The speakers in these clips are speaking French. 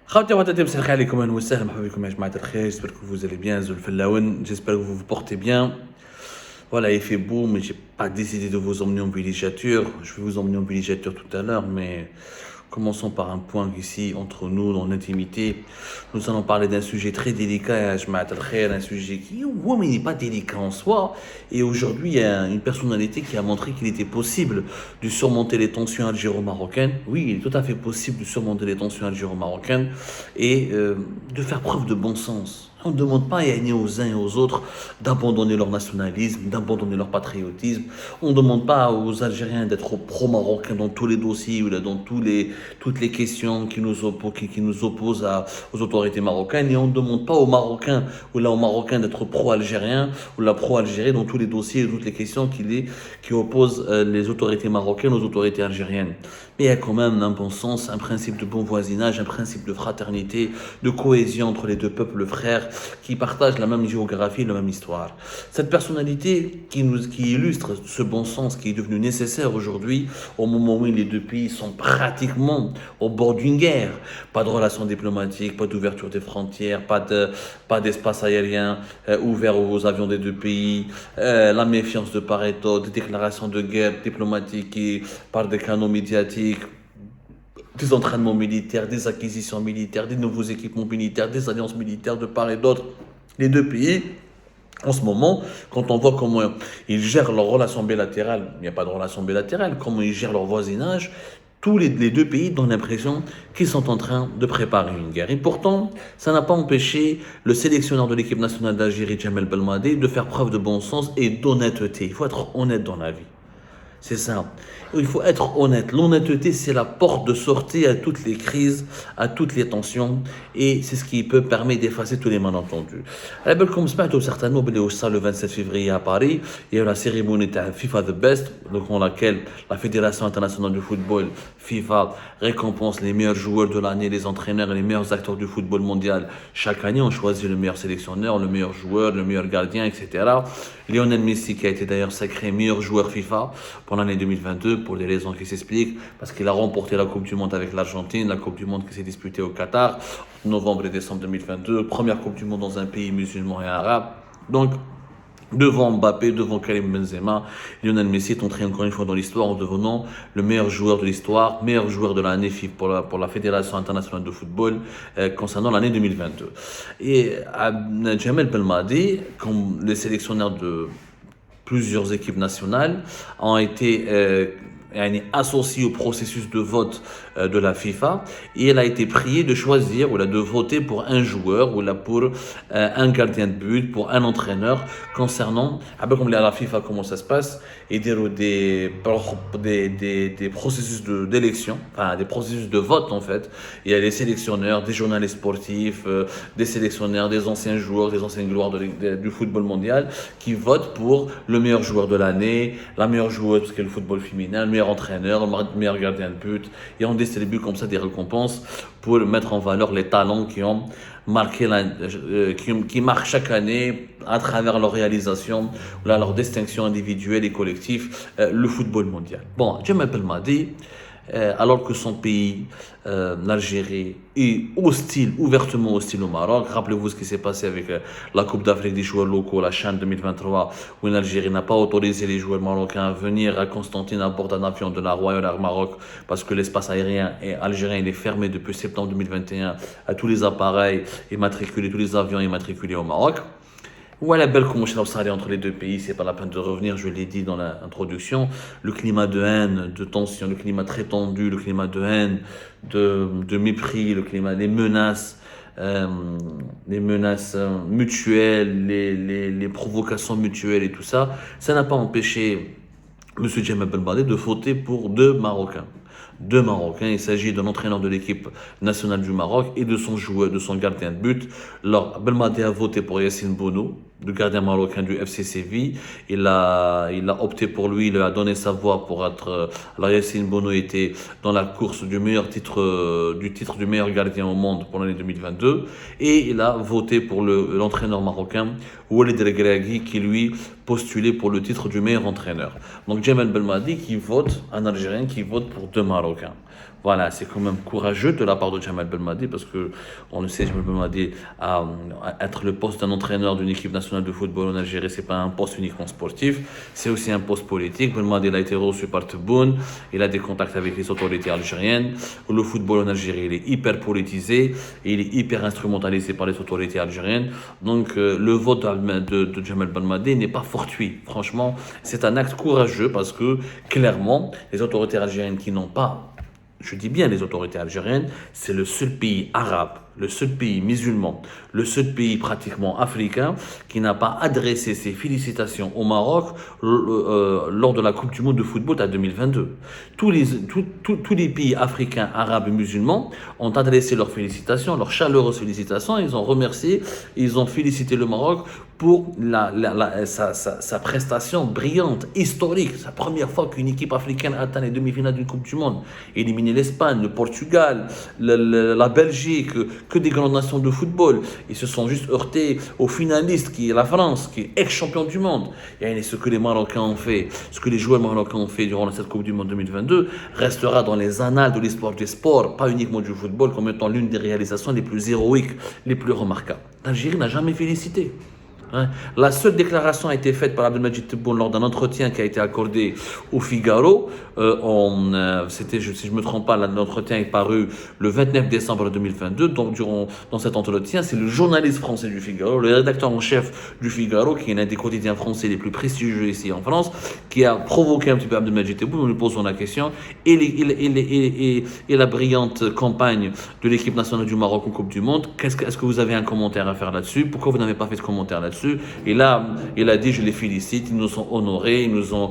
خاوتي واتاتي مساء عليكم اهلا وسهلا مرحبا بكم يا جماعه الخير. J'espère que vous allez bien Zulfelaouen. J'espère que vous vous portez bien. Voilà, il fait beau, mais j'ai pas décidé de vous emmener en villégiature. Je vais vous emmener en villégiature tout à l'heure, mais commençons par un point ici, entre nous, dans l'intimité. Nous allons parler d'un sujet très délicat, un sujet qui, ouais, mais il n'est pas délicat en soi. Et aujourd'hui, il y a une personnalité qui a montré qu'il était possible de surmonter les tensions algéro-marocaines. Oui, il est tout à fait possible de surmonter les tensions algéro-marocaines et de faire preuve de bon sens. On ne demande pas aux uns et aux autres d'abandonner leur nationalisme, d'abandonner leur patriotisme. On ne demande pas aux Algériens d'être pro-marocains dans tous les dossiers ou dans toutes les questions qui nous opposent aux autorités marocaines. Et on ne demande pas aux Marocains ou aux Marocains d'être pro-algériens ou la pro-Algérie dans tous les dossiers et toutes les questions qui opposent les autorités marocaines aux autorités algériennes. Mais il y a quand même un bon sens, un principe de bon voisinage, un principe de fraternité, de cohésion entre les deux peuples frères qui partagent la même géographie, la même histoire. Cette personnalité qui illustre ce bon sens qui est devenu nécessaire aujourd'hui, au moment où les deux pays sont pratiquement au bord d'une guerre. Pas de relations diplomatiques, pas d'ouverture des frontières, pas d'espace aérien ouvert aux avions des deux pays, la méfiance de part et d'autre, des déclarations de guerre diplomatiques qui par des canaux médiatiques, des entraînements militaires, des acquisitions militaires, des nouveaux équipements militaires, des alliances militaires de part et d'autre. Les deux pays, en ce moment, quand on voit comment ils gèrent leurs relations bilatérales, il n'y a pas de relations bilatérales, comment ils gèrent leur voisinage, les deux pays donnent l'impression qu'ils sont en train de préparer une guerre. Et pourtant, ça n'a pas empêché le sélectionneur de l'équipe nationale d'Algérie, Djamel Belmadi, de faire preuve de bon sens et d'honnêteté. Il faut être honnête dans la vie. C'est ça. Il faut être honnête. L'honnêteté, c'est la porte de sortie à toutes les crises, à toutes les tensions, et c'est ce qui peut permettre d'effacer tous les malentendus. À la belle comme ce certainement, le 27 février à Paris, il y a eu la cérémonie de FIFA The Best, dans laquelle la Fédération internationale du football, FIFA, récompense les meilleurs joueurs de l'année, les entraîneurs et les meilleurs acteurs du football mondial. Chaque année, on choisit le meilleur sélectionneur, le meilleur joueur, le meilleur gardien, etc. Lionel Messi, qui a été d'ailleurs sacré meilleur joueur FIFA pour l'année 2022, pour des raisons qui s'expliquent, parce qu'il a remporté la Coupe du Monde avec l'Argentine, la Coupe du Monde qui s'est disputée au Qatar, novembre et décembre 2022, première Coupe du Monde dans un pays musulman et arabe. Donc, devant Mbappé, devant Karim Benzema, Lionel Messi est entré encore une fois dans l'histoire en devenant le meilleur joueur de l'histoire, meilleur joueur de l'année pour la Fédération internationale de football concernant l'année 2022. Et Djamel Belmadi, comme le sélectionneur de plusieurs équipes nationales, ont été associé au processus de vote de la FIFA, et elle a été priée de choisir ou de voter pour un joueur ou pour un gardien de but, pour un entraîneur concernant, comme à la FIFA comment ça se passe, et des processus d'élection, enfin des processus de vote en fait. Il y a des sélectionneurs, des journalistes sportifs, des sélectionneurs, des anciens joueurs, des anciennes gloires du football mondial qui votent pour le meilleur joueur de l'année, la meilleure joueuse parce que le football féminin, le meilleur entraîneur, le meilleur gardien de but, et on distribue comme ça des récompenses pour mettre en valeur les talents qui ont marqué qui marquent chaque année à travers leur réalisation, leur distinction individuelle et collective, le football mondial. Bon, Djamel Belmadi, alors que son pays, l'Algérie, est ouvertement hostile au Maroc. Rappelez-vous ce qui s'est passé avec la Coupe d'Afrique des joueurs locaux, la CHAN 2023, où l'Algérie n'a pas autorisé les joueurs marocains à venir à Constantine à bord d'un avion de la Royal Air Maroc, parce que l'espace aérien algérien est fermé depuis septembre 2021 à tous les appareils tous les avions immatriculés au Maroc. Voilà, belle commotion entre les deux pays, c'est pas la peine de revenir, je l'ai dit dans l'introduction. Le climat de haine, de tension, le climat très tendu, le climat de haine, de mépris, le climat des menaces, mutuelles, les provocations mutuelles et tout ça, ça n'a pas empêché M. Djamel Belmadi de voter pour deux Marocains. Il s'agit de l'entraîneur de l'équipe nationale du Maroc et de son joueur, de son gardien de but. Alors, Belmadi a voté pour Yassine Bounou, le gardien marocain du FC Séville. Il a opté pour lui, il a donné sa voix pour être. Alors, Yassine Bounou était dans la course du titre du meilleur gardien au monde pour l'année 2022. Et il a voté pour l'entraîneur marocain, Walid Regragui, qui lui postulait pour le titre du meilleur entraîneur. Donc, Djamel Belmadi un Algérien qui vote pour deux Marocains. Voilà, c'est quand même courageux de la part de Jamal Belmadi parce que on le sait, Jamal Belmadi, être le poste d'un entraîneur d'une équipe nationale de football en Algérie, c'est pas un poste uniquement sportif, c'est aussi un poste politique. Belmadi il a été reçu par Tebboune, il a des contacts avec les autorités algériennes. Le football en Algérie, il est hyper politisé et il est hyper instrumentalisé par les autorités algériennes. Donc le vote de Jamal Belmadi n'est pas fortuit. Franchement, c'est un acte courageux parce que clairement, les autorités algériennes qui n'ont pas, je dis bien les autorités algériennes, c'est le seul pays arabe, le seul pays musulman, le seul pays pratiquement africain qui n'a pas adressé ses félicitations au Maroc lors de la Coupe du Monde de football à 2022. Tous les pays africains, arabes et musulmans ont adressé leurs félicitations, leurs chaleureuses félicitations, ils ont remercié, ils ont félicité le Maroc pour sa prestation brillante, historique. C'est la première fois qu'une équipe africaine atteint les demi-finales d'une Coupe du Monde. Éliminer l'Espagne, le Portugal, la Belgique, que des grandes nations de football. Ils se sont juste heurtés aux finalistes, qui est la France, qui est ex-champion du monde. Et ce que les Marocains ont fait, ce que les joueurs marocains ont fait durant cette Coupe du Monde 2022, restera dans les annales de l'histoire du sport, pas uniquement du football, comme étant l'une des réalisations les plus héroïques, les plus remarquables. L'Algérie n'a jamais félicité. La seule déclaration a été faite par Abdelmadjid Tebboune lors d'un entretien qui a été accordé au Figaro. Si je ne me trompe pas, l'entretien est paru le 29 décembre 2022. Donc, dans cet entretien, c'est le journaliste français du Figaro, le rédacteur en chef du Figaro, qui est l'un des quotidiens français les plus prestigieux ici en France, qui a provoqué un petit peu Abdelmadjid Tebboune en lui posant la question. Et la brillante campagne de l'équipe nationale du Maroc en Coupe du Monde, est-ce que vous avez un commentaire à faire là-dessus? Pourquoi vous n'avez pas fait de commentaire là-dessus? Et là, il a dit, je les félicite, ils nous ont honorés, ils ont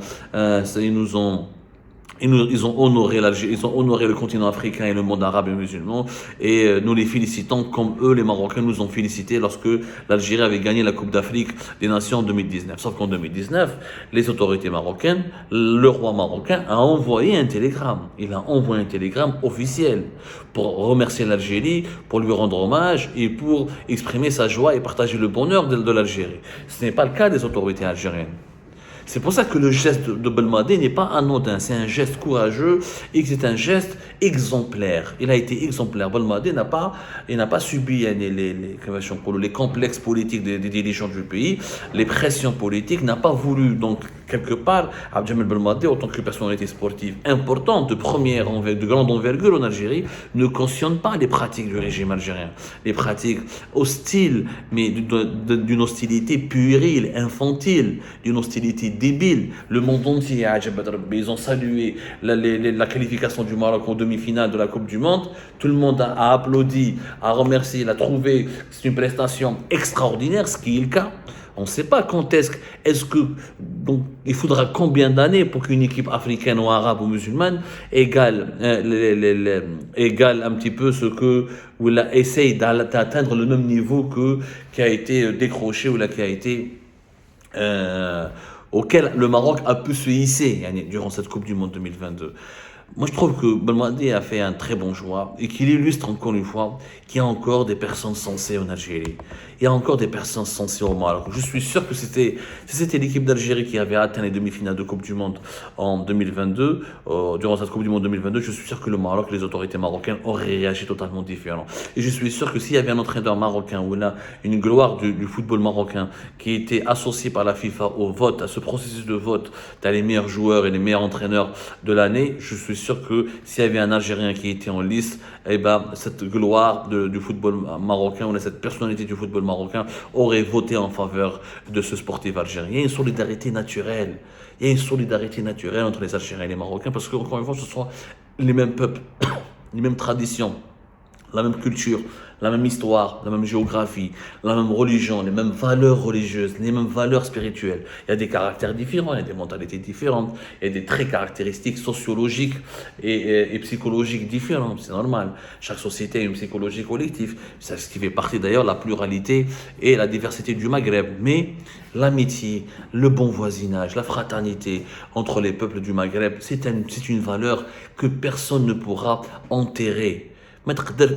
honoré l'Algérie, ils ont honoré le continent africain et le monde arabe et musulman, et nous les félicitons comme eux, les Marocains, nous ont félicités lorsque l'Algérie avait gagné la Coupe d'Afrique des Nations en 2019. Sauf qu'en 2019, les autorités marocaines, le roi marocain a envoyé un télégramme. Il a envoyé un télégramme officiel pour remercier l'Algérie, pour lui rendre hommage et pour exprimer sa joie et partager le bonheur de l'Algérie. Ce n'est pas le cas des autorités algériennes. C'est pour ça que le geste de Belmadi n'est pas anodin, c'est un geste courageux et c'est un geste exemplaire. Il a été exemplaire. Belmadi n'a pas subi les complexes politiques des dirigeants du pays, les pressions politiques, n'a pas voulu. Donc, quelque part, Abdelmadjid Belmadi, en tant que personnalité sportive importante, de grande envergure en Algérie, ne cautionne pas les pratiques du régime algérien. Les pratiques hostiles, mais d'une hostilité puérile, infantile, d'une hostilité débile. Le monde entier, ils ont salué la qualification du Maroc en demi-finale de la Coupe du Monde. Tout le monde a applaudi, a remercié, l'a trouvé. C'est une prestation extraordinaire, ce qui est le cas. On ne sait pas quand donc il faudra combien d'années pour qu'une équipe africaine ou arabe ou musulmane égale un petit peu ou essaye d'atteindre le même niveau qui a été décroché ou qui a été auquel le Maroc a pu se hisser durant cette Coupe du Monde 2022. Moi, je trouve que Belmadi a fait un très bon choix et qu'il illustre encore une fois qu'il y a encore des personnes sensées en Algérie. Il y a encore des personnes sensées au Maroc. Je suis sûr que si c'était l'équipe d'Algérie qui avait atteint les demi-finales de Coupe du Monde en 2022, durant cette Coupe du Monde 2022, je suis sûr que le Maroc, les autorités marocaines auraient réagi totalement différemment. Et je suis sûr que s'il y avait un entraîneur marocain ou là une gloire du football marocain qui était associée par la FIFA au vote, à ce processus de vote, dans les meilleurs joueurs et les meilleurs entraîneurs de l'année, je suis sûr que s'il y avait un Algérien qui était en liste, cette gloire du football marocain ou cette personnalité du football marocain aurait voté en faveur de ce sportif algérien. Il y a une solidarité naturelle. Il y a une solidarité naturelle entre les Algériens et les Marocains parce qu'encore une fois, ce sont les mêmes peuples, les mêmes traditions, la même culture, la même histoire, la même géographie, la même religion, les mêmes valeurs religieuses, les mêmes valeurs spirituelles. Il y a des caractères différents, il y a des mentalités différentes, il y a des traits caractéristiques sociologiques et psychologiques différents. C'est normal. Chaque société a une psychologie collective. C'est ce qui fait partie d'ailleurs de la pluralité et la diversité du Maghreb. Mais l'amitié, le bon voisinage, la fraternité entre les peuples du Maghreb, c'est une valeur que personne ne pourra enterrer. ما تقدر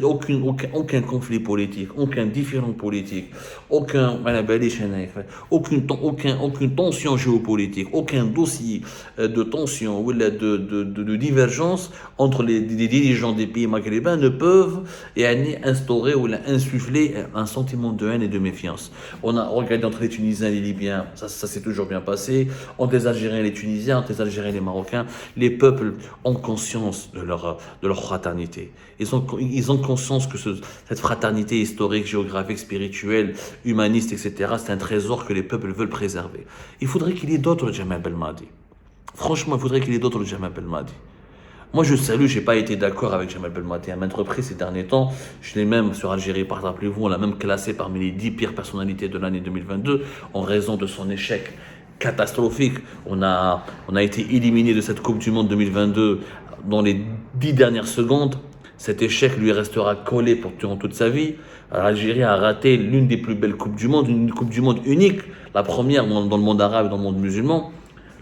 aucun conflit politique, aucun différent politique, aucune tension géopolitique, aucun dossier de tension ou de divergence entre les dirigeants des pays maghrébins ne peuvent instaurer ou insuffler un sentiment de haine et de méfiance. On a regardé entre les Tunisiens et les Libyens, ça s'est toujours bien passé. Entre les Algériens et les Tunisiens, entre les Algériens et les Marocains, les peuples ont conscience de leur fraternité. Ils ont conscience que cette fraternité historique, géographique, spirituelle, humaniste, etc., c'est un trésor que les peuples veulent préserver. Il faudrait qu'il y ait d'autres Jamal Belmadi. Franchement, il faudrait qu'il y ait d'autres Jamal Belmadi. Moi, je salue, je n'ai pas été d'accord avec Jamal Belmadi à maintes reprises ces derniers temps. Je l'ai même, sur Algérie, rappelez-vous, on l'a même classé parmi les 10 pires personnalités de l'année 2022 en raison de son échec catastrophique. On a été éliminé de cette Coupe du Monde 2022 dans les 10 dernières secondes. Cet échec lui restera collé durant toute sa vie. L'Algérie a raté l'une des plus belles Coupes du Monde, une Coupe du Monde unique, la première dans le monde arabe et dans le monde musulman.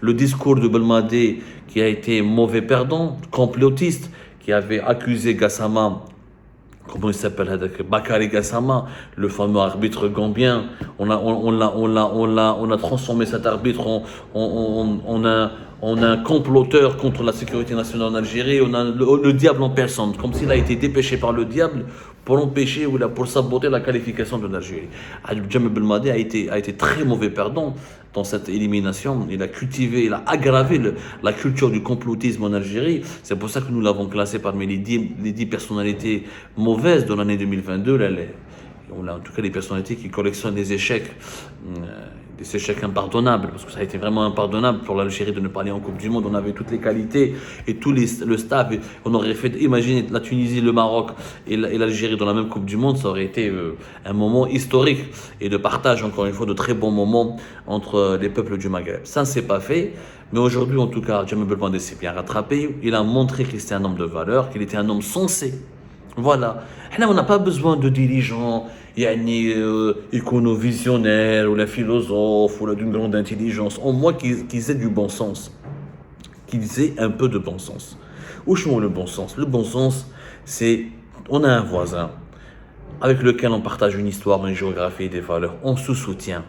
Le discours de Belmadi qui a été mauvais perdant, complotiste, qui avait accusé Gassama, comment il s'appelle, Bakary Gassama, le fameux arbitre gambien. On a transformé cet arbitre en un comploteur contre la sécurité nationale en Algérie. On a le diable en personne, comme s'il a été dépêché par le diable pour empêcher ou pour saboter la qualification de l'Algérie. Jamal Belmadi a été très mauvais perdant dans cette élimination. Il a aggravé la culture du complotisme en Algérie. C'est pour ça que nous l'avons classé parmi les 10 personnalités mauvaises de l'année 2022. En tout cas, les personnalités qui collectionnent des échecs impardonnables, parce que ça a été vraiment impardonnable pour l'Algérie de ne pas aller en Coupe du Monde. On avait toutes les qualités et le staff. On aurait fait, imaginez la Tunisie, le Maroc et l'Algérie dans la même Coupe du Monde, ça aurait été un moment historique et de partage, encore une fois, de très bons moments entre les peuples du Maghreb. Ça ne s'est pas fait, mais aujourd'hui, en tout cas, Jamal Belmadi s'est bien rattrapé. Il a montré qu'il était un homme de valeur, qu'il était un homme sensé. Voilà. Là, on n'a pas besoin de dirigeants icono-visionnaires ou la philosophe ou d'une grande intelligence. Au moins qu'ils aient du bon sens. Qu'ils aient un peu de bon sens. Où est le bon sens? Le bon sens, c'est on a un voisin avec lequel on partage une histoire, une géographie et des valeurs. On se soutient.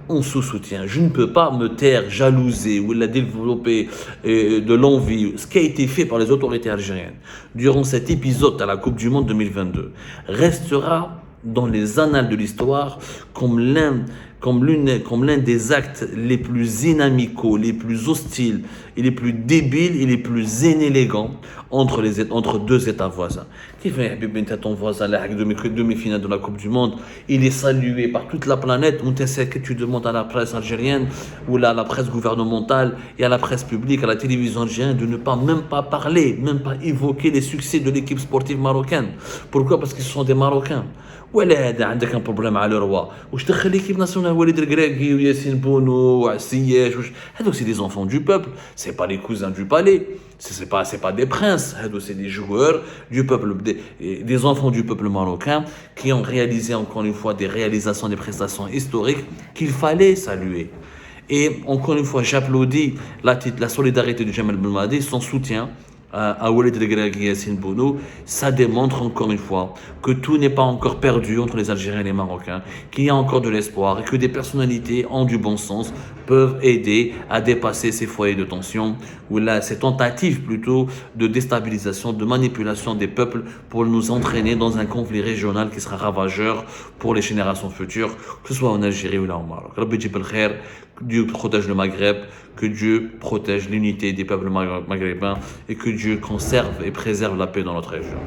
Je ne peux pas me taire, jalouser ou développer de l'envie. Ce qui a été fait par les autorités algériennes durant cet épisode à la Coupe du Monde 2022 restera dans les annales de l'histoire comme l'un des actes les plus inamicaux, les plus hostiles, et les plus débiles et les plus inélégants entre deux États voisins. Qui fait ton voisin, la demi-finale de la Coupe du Monde, il est salué par toute la planète. Que tu demandes à la presse algérienne ou à la presse gouvernementale et à la presse publique, à la télévision algérienne de ne pas même pas parler, même pas évoquer les succès de l'équipe sportive marocaine. Pourquoi? Parce qu'ils sont des Marocains. ولا هذا عندك un problème على الروا واش دخل l'équipe nationale Walid Regragui ou Yassine Bounou ou Siyesh هذوك c'est des enfants du peuple, c'est pas les cousins du palais, c'est pas des princes, هذوك c'est des joueurs du peuple, des enfants du peuple marocain qui ont réalisé encore une fois des réalisations, des prestations historiques qu'il fallait saluer. Et encore une fois, j'applaudis la solidarité de Jamal Belmadi, son soutien à Walid Regragui et Yassine Bounou. Ça démontre encore une fois que tout n'est pas encore perdu entre les Algériens et les Marocains, qu'il y a encore de l'espoir et que des personnalités en du bon sens peuvent aider à dépasser ces foyers de tension ou là, ces tentatives plutôt de déstabilisation, de manipulation des peuples pour nous entraîner dans un conflit régional qui sera ravageur pour les générations futures, que ce soit en Algérie ou là au Maroc. Rabbi Jib al-Khair, que Dieu protège le Maghreb, que Dieu protège l'unité des peuples maghrébins et que Dieu conserve et préserve la paix dans notre région.